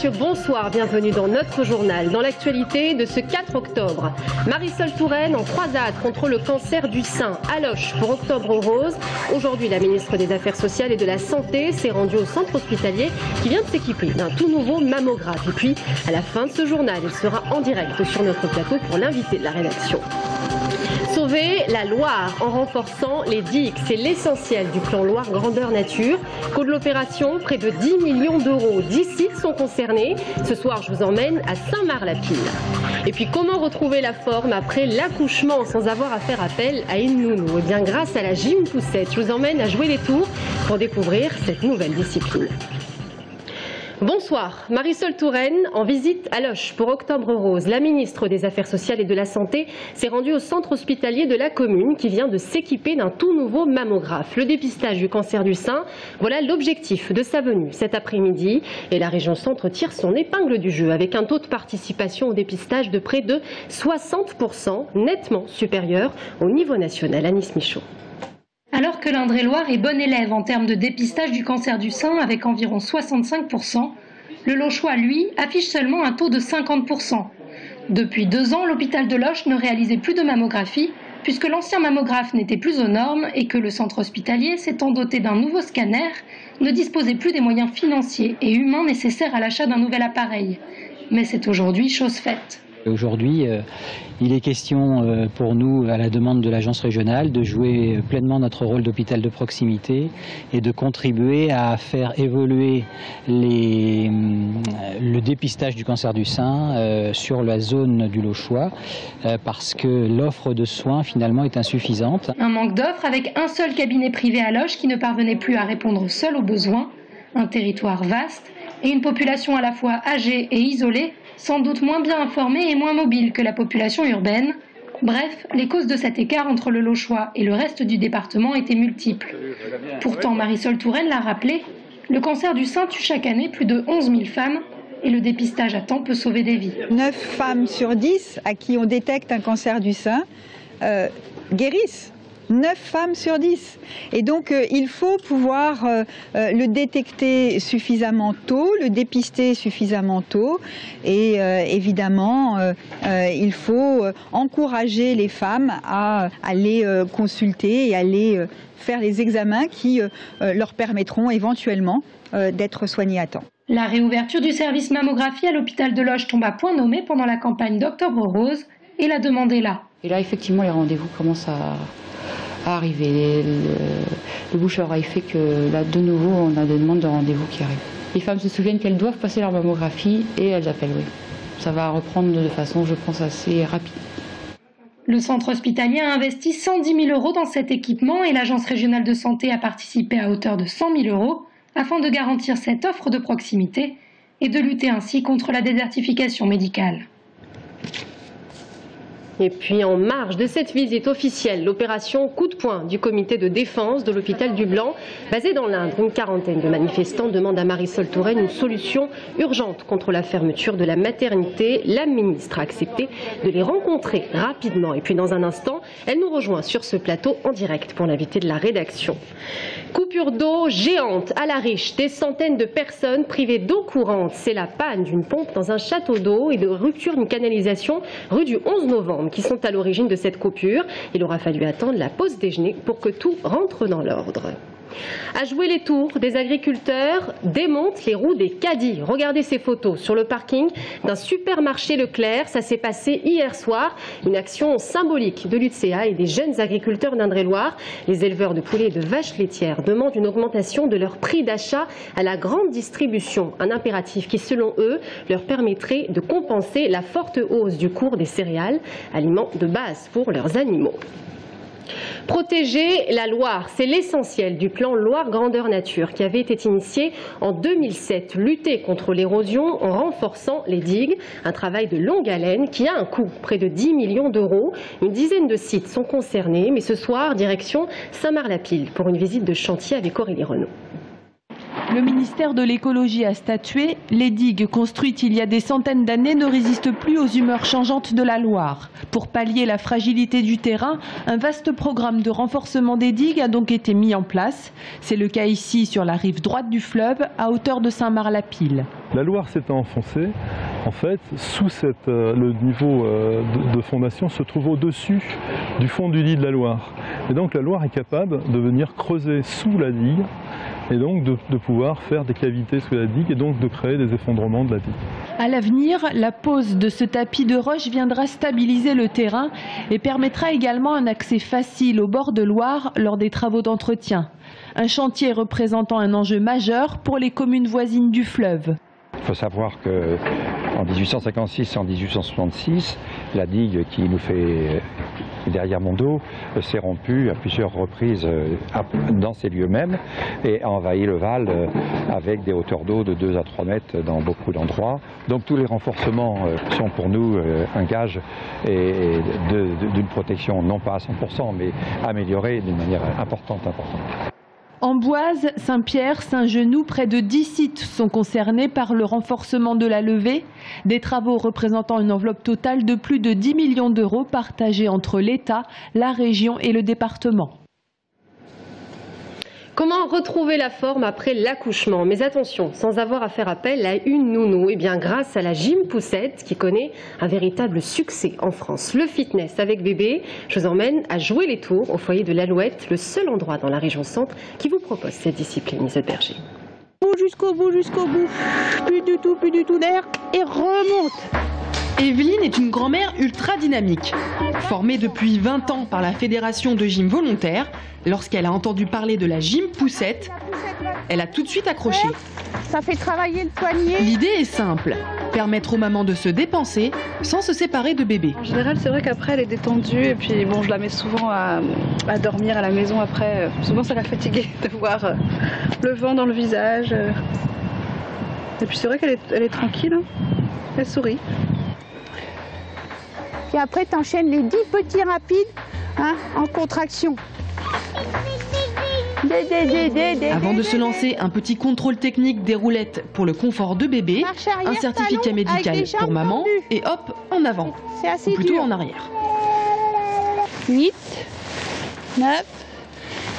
messieurs, bonsoir, bienvenue dans notre journal. Dans l'actualité de ce 4 octobre, Marisol Touraine en croisade contre le cancer du sein à Loches pour Octobre Rose. Aujourd'hui, la ministre des Affaires sociales et de la Santé s'est rendue au centre hospitalier qui vient de s'équiper d'un tout nouveau mammographe. Et puis, à la fin de ce journal, elle sera en direct sur notre plateau pour l'invité de la rédaction. Sauver la Loire en renforçant les digues, c'est l'essentiel du plan Loire Grandeur Nature. Coût de l'opération, près de 10 millions d'euros. 10 sites sont concernés. Ce soir, je vous emmène à Saint-Marc-la-Pile. Et puis, comment retrouver la forme après l'accouchement sans avoir à faire appel à une nounou? Eh bien, grâce à la gym poussette, je vous emmène à jouer les tours pour découvrir cette nouvelle discipline. Bonsoir, Marisol Touraine en visite à Loches pour Octobre Rose. La ministre des Affaires sociales et de la Santé s'est rendue au centre hospitalier de la commune qui vient de s'équiper d'un tout nouveau mammographe. Le dépistage du cancer du sein, voilà l'objectif de sa venue cet après-midi. Et la région Centre tire son épingle du jeu avec un taux de participation au dépistage de près de 60%, nettement supérieur au niveau national. Anis Michaud. Alors que l'Indre-et-Loire est bon élève en termes de dépistage du cancer du sein avec environ 65%, le Lochois, lui, affiche seulement un taux de 50%. Depuis 2 ans, l'hôpital de Loches ne réalisait plus de mammographie puisque l'ancien mammographe n'était plus aux normes et que le centre hospitalier, s'étant doté d'un nouveau scanner, ne disposait plus des moyens financiers et humains nécessaires à l'achat d'un nouvel appareil. Mais c'est aujourd'hui chose faite. Aujourd'hui, il est question pour nous, à la demande de l'agence régionale, de jouer pleinement notre rôle d'hôpital de proximité et de contribuer à faire évoluer le dépistage du cancer du sein sur la zone du Lochois parce que l'offre de soins finalement est insuffisante. Un manque d'offres avec un seul cabinet privé à Loches qui ne parvenait plus à répondre seul aux besoins, un territoire vaste et une population à la fois âgée et isolée, sans doute moins bien informée et moins mobile que la population urbaine. Bref, les causes de cet écart entre le Lochois et le reste du département étaient multiples. Pourtant, Marisol Touraine l'a rappelé, le cancer du sein tue chaque année plus de 11 000 femmes et le dépistage à temps peut sauver des vies. 9 femmes sur 10 à qui on détecte un cancer du sein guérissent. 9 femmes sur 10. Et donc, il faut pouvoir le détecter suffisamment tôt, le dépister suffisamment tôt. Et évidemment, il faut encourager les femmes à aller consulter et aller faire les examens qui leur permettront éventuellement d'être soignées à temps. La réouverture du service mammographie à l'hôpital de Loches tombe à point nommé pendant la campagne d'Octobre Rose et la demande est là. Et là, effectivement, les rendez-vous commencent à arriver. Le bouche à oreille fait que là, de nouveau, on a des demandes de rendez-vous qui arrivent. Les femmes se souviennent qu'elles doivent passer leur mammographie et elles appellent, oui. Ça va reprendre de façon, je pense, assez rapide. Le centre hospitalier a investi 110 000 € dans cet équipement et l'agence régionale de santé a participé à hauteur de 100 000 € afin de garantir cette offre de proximité et de lutter ainsi contre la désertification médicale. Et puis en marge de cette visite officielle, l'opération coup de poing du comité de défense de l'hôpital du Blanc, basé dans l'Indre. Une quarantaine de manifestants demandent à Marisol Touraine une solution urgente contre la fermeture de la maternité. La ministre a accepté de les rencontrer rapidement. Et puis dans un instant, elle nous rejoint sur ce plateau en direct pour l'invité de la rédaction. Coupure d'eau géante à La Riche. Des centaines de personnes privées d'eau courante. C'est la panne d'une pompe dans un château d'eau et de rupture d'une canalisation rue du 11 novembre qui sont à l'origine de cette coupure. Il aura fallu attendre la pause déjeuner pour que tout rentre dans l'ordre. À jouer les tours, des agriculteurs démontent les roues des caddies. Regardez ces photos sur le parking d'un supermarché Leclerc. Ça s'est passé hier soir. Une action symbolique de l'UTSEA et des jeunes agriculteurs d'Indre-et-Loire. Les éleveurs de poulets et de vaches laitières demandent une augmentation de leur prix d'achat à la grande distribution. Un impératif qui, selon eux, leur permettrait de compenser la forte hausse du cours des céréales, aliments de base pour leurs animaux. Protéger la Loire, c'est l'essentiel du plan Loire Grandeur Nature qui avait été initié en 2007. Lutter contre l'érosion en renforçant les digues, un travail de longue haleine qui a un coût, près de 10 millions d'euros. Une dizaine de sites sont concernés, mais ce soir, direction Saint-Marc-la-Pile pour une visite de chantier avec Aurélie Renaud. Le ministère de l'écologie a statué, les digues construites il y a des centaines d'années ne résistent plus aux humeurs changeantes de la Loire. Pour pallier la fragilité du terrain, un vaste programme de renforcement des digues a donc été mis en place. C'est le cas ici sur la rive droite du fleuve, à hauteur de Saint-Marc-la-Pile. La Loire s'étant enfoncée, en fait, sous le niveau de fondation se trouve au-dessus du fond du lit de la Loire. Et donc la Loire est capable de venir creuser sous la digue et donc de pouvoir faire des cavités sous la digue et donc de créer des effondrements de la digue. À l'avenir, la pose de ce tapis de roche viendra stabiliser le terrain et permettra également un accès facile au bord de Loire lors des travaux d'entretien. Un chantier représentant un enjeu majeur pour les communes voisines du fleuve. Il faut savoir qu'en 1856 et en 1866, la digue qui nous fait derrière mon dos s'est rompue à plusieurs reprises dans ces lieux mêmes et a envahi le Val avec des hauteurs d'eau de 2 à 3 mètres dans beaucoup d'endroits. Donc tous les renforcements sont pour nous un gage d'une protection non pas à 100% mais améliorée d'une manière importante. Amboise, Saint-Pierre, Saint-Genoux, près de 10 sites sont concernés par le renforcement de la levée. Des travaux représentant une enveloppe totale de plus de 10 millions d'euros partagés entre l'État, la région et le département. Comment retrouver la forme après l'accouchement? Mais attention, sans avoir à faire appel à une nounou. Et bien grâce à la gym poussette qui connaît un véritable succès en France. Le fitness avec bébé, je vous emmène à Jouer les Tours au foyer de l'Alouette, le seul endroit dans la région centre qui vous propose cette discipline, Isabelle Berger. Jusqu'au bout, plus du tout d'air et remonte. Evelyne est une grand-mère ultra dynamique. Formée depuis 20 ans par la Fédération de gym volontaire, lorsqu'elle a entendu parler de la gym poussette, elle a tout de suite accroché. Ça fait travailler le poignet. L'idée est simple, permettre aux mamans de se dépenser sans se séparer de bébé. En général, c'est vrai qu'après elle est détendue et puis bon, je la mets souvent à dormir à la maison après. Souvent ça la fatigue de voir le vent dans le visage. Et puis c'est vrai qu'elle est tranquille, hein. Elle sourit. Et après, tu enchaînes les 10 petits rapides en contraction. Avant de se lancer, un petit contrôle technique des roulettes pour le confort de bébé, un certificat médical pour maman et hop, en avant. C'est assez ou plutôt dur. En arrière. 8, 9,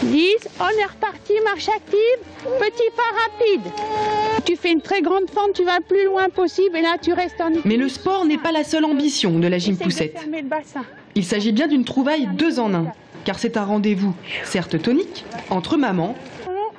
10, on est reparti, marche active, petit pas rapide. Tu fais une très grande fente, tu vas le plus loin possible et là tu restes en équilibre. Mais le sport n'est pas la seule ambition de la gym poussette. Il s'agit bien d'une trouvaille 2 en 1, car c'est un rendez-vous, certes tonique, entre mamans,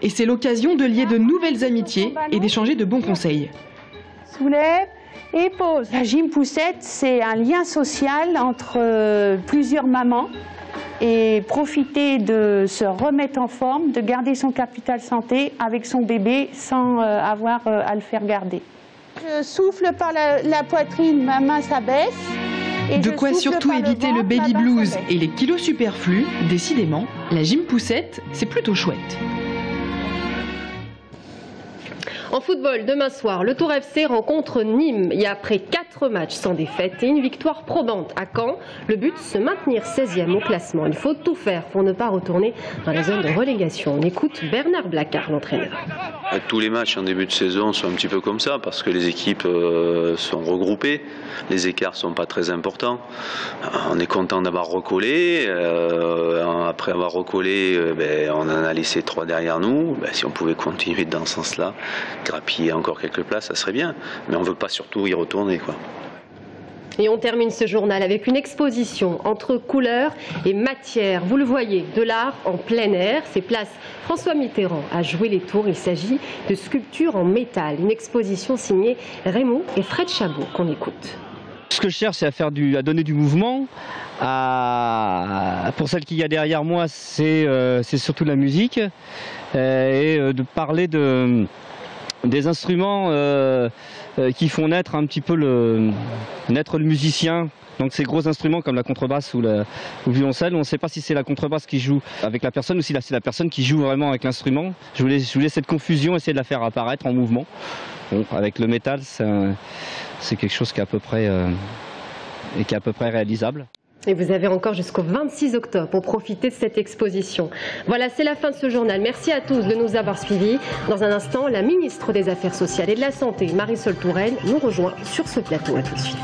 et c'est l'occasion de lier de nouvelles amitiés et d'échanger de bons conseils. Soulève et pose. La gym poussette, c'est un lien social entre plusieurs mamans. Et profiter de se remettre en forme, de garder son capital santé avec son bébé sans avoir à le faire garder. Je souffle par la poitrine, ma main s'abaisse. De quoi surtout éviter le baby blues et les kilos superflus. Décidément, la gym poussette, c'est plutôt chouette. En football, demain soir, le Tour FC rencontre Nîmes. Et après 4 matchs sans défaite et une victoire probante à Caen, le but, se maintenir 16e au classement. Il faut tout faire pour ne pas retourner dans la zone de relégation. On écoute Bernard Blacard, l'entraîneur. Tous les matchs en début de saison sont un petit peu comme ça parce que les équipes sont regroupées, les écarts ne sont pas très importants. On est content d'avoir recollé. Après avoir recollé, on en a laissé 3 derrière nous. Si on pouvait continuer dans ce sens-là, grappiller encore quelques places, ça serait bien. Mais on ne veut pas surtout y retourner, quoi. Et on termine ce journal avec une exposition entre couleurs et matières. Vous le voyez, de l'art en plein air. C'est place François Mitterrand à Jouer les Tours. Il s'agit de sculptures en métal. Une exposition signée Raymond et Fred Chabot qu'on écoute. Ce que je cherche, c'est à donner du mouvement. Pour celle qu'il y a derrière moi, c'est surtout la musique. Et de parler des instruments qui font naître un petit peu le musicien. Donc ces gros instruments comme la contrebasse ou le violoncelle, on ne sait pas si c'est la contrebasse qui joue avec la personne ou si c'est la personne qui joue vraiment avec l'instrument. Je voulais cette confusion, essayer de la faire apparaître en mouvement. Bon, avec le métal, c'est quelque chose qui est à peu près réalisable. Et vous avez encore jusqu'au 26 octobre pour profiter de cette exposition. Voilà, c'est la fin de ce journal. Merci à tous de nous avoir suivis. Dans un instant, la ministre des Affaires sociales et de la Santé, Marisol Touraine, nous rejoint sur ce plateau. À tout de suite.